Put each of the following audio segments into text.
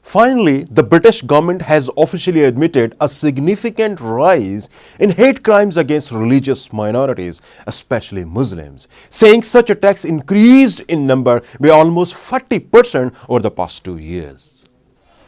Finally, the British government has officially admitted a significant rise in hate crimes against religious minorities, especially Muslims, saying such attacks increased in number by almost 40% over the past 2 years.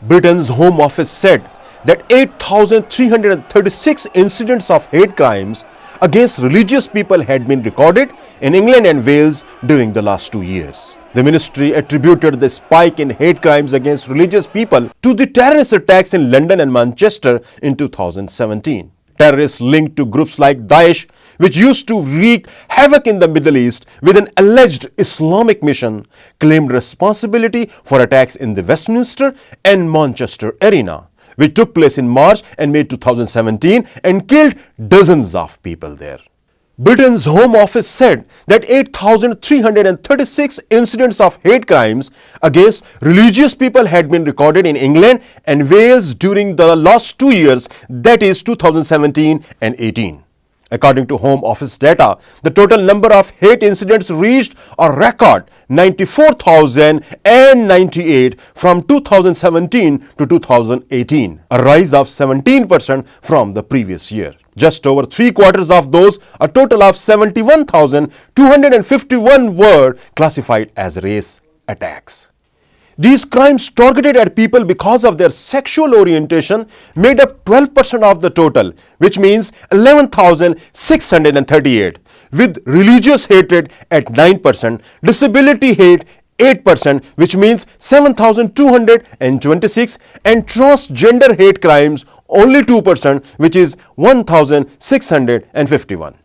Britain's Home Office said that 8,336 incidents of hate crimes against religious people had been recorded in England and Wales during the last 2 years. The ministry attributed the spike in hate crimes against religious people to the terrorist attacks in London and Manchester in 2017. Terrorists linked to groups like Daesh, which used to wreak havoc in the Middle East with an alleged Islamic mission, claimed responsibility for attacks in the Westminster and Manchester arena, which took place in March and May 2017 and killed dozens of people there. Britain's Home Office said that 8,336 incidents of hate crimes against religious people had been recorded in England and Wales during the last 2 years, that is 2017 and 18. According to Home Office data, the total number of hate incidents reached a record 94,098 from 2017 to 2018, a rise of 17% from the previous year. Just over 3/4 of those, a total of 71,251 were classified as race attacks. These crimes targeted at people because of their sexual orientation made up 12% of the total, which means 11,638, with religious hatred at 9%, disability hate 8%, which means 7,226, and transgender hate crimes only 2%, which is 1,651.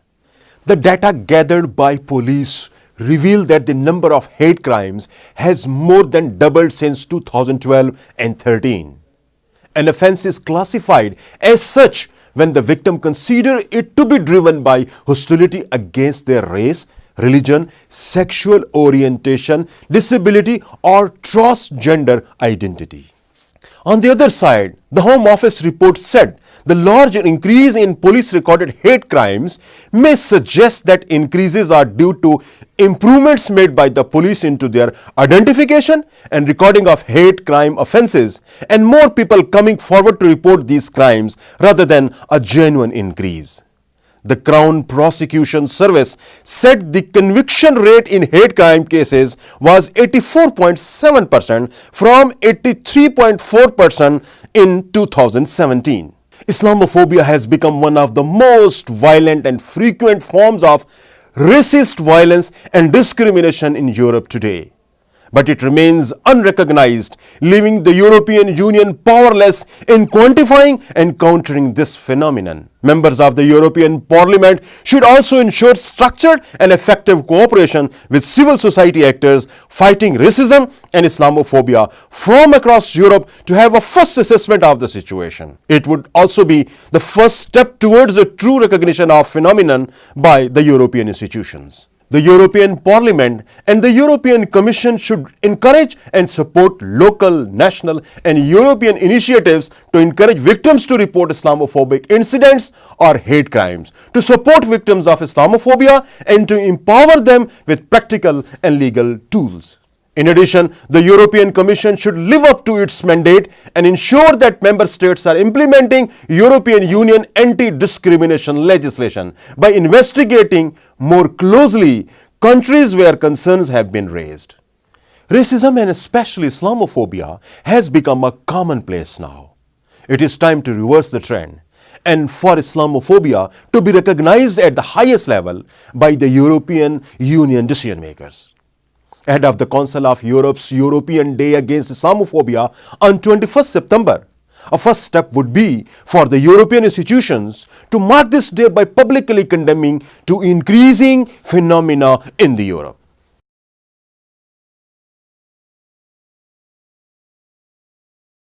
The data gathered by police reveal that the number of hate crimes has more than doubled since 2012 and 13. An offense is classified as such when the victim considers it to be driven by hostility against their race, religion, sexual orientation, disability, or transgender identity. On the other side, the Home Office report said the large increase in police recorded hate crimes may suggest that increases are due to improvements made by the police into their identification and recording of hate crime offenses, and more people coming forward to report these crimes rather than a genuine increase. The Crown Prosecution Service said the conviction rate in hate crime cases was 84.7% from 83.4% in 2017. Islamophobia has become one of the most violent and frequent forms of racist violence and discrimination in Europe today. But it remains unrecognized, leaving the European Union powerless in quantifying and countering this phenomenon. Members of the European Parliament should also ensure structured and effective cooperation with civil society actors fighting racism and Islamophobia from across Europe to have a first assessment of the situation. It would also be the first step towards a true recognition of phenomenon by the European institutions. The European Parliament and the European Commission should encourage and support local, national, and European initiatives to encourage victims to report Islamophobic incidents or hate crimes, to support victims of Islamophobia, and to empower them with practical and legal tools. In addition, the European Commission should live up to its mandate and ensure that member states are implementing European Union anti-discrimination legislation by investigating more closely countries where concerns have been raised. Racism and especially Islamophobia has become a commonplace now. It is time to reverse the trend and for Islamophobia to be recognized at the highest level by the European Union decision makers. Ahead of the Council of Europe's European Day Against Islamophobia on 21st September, a first step would be for the European institutions to mark this day by publicly condemning to increasing phenomena in the Europe.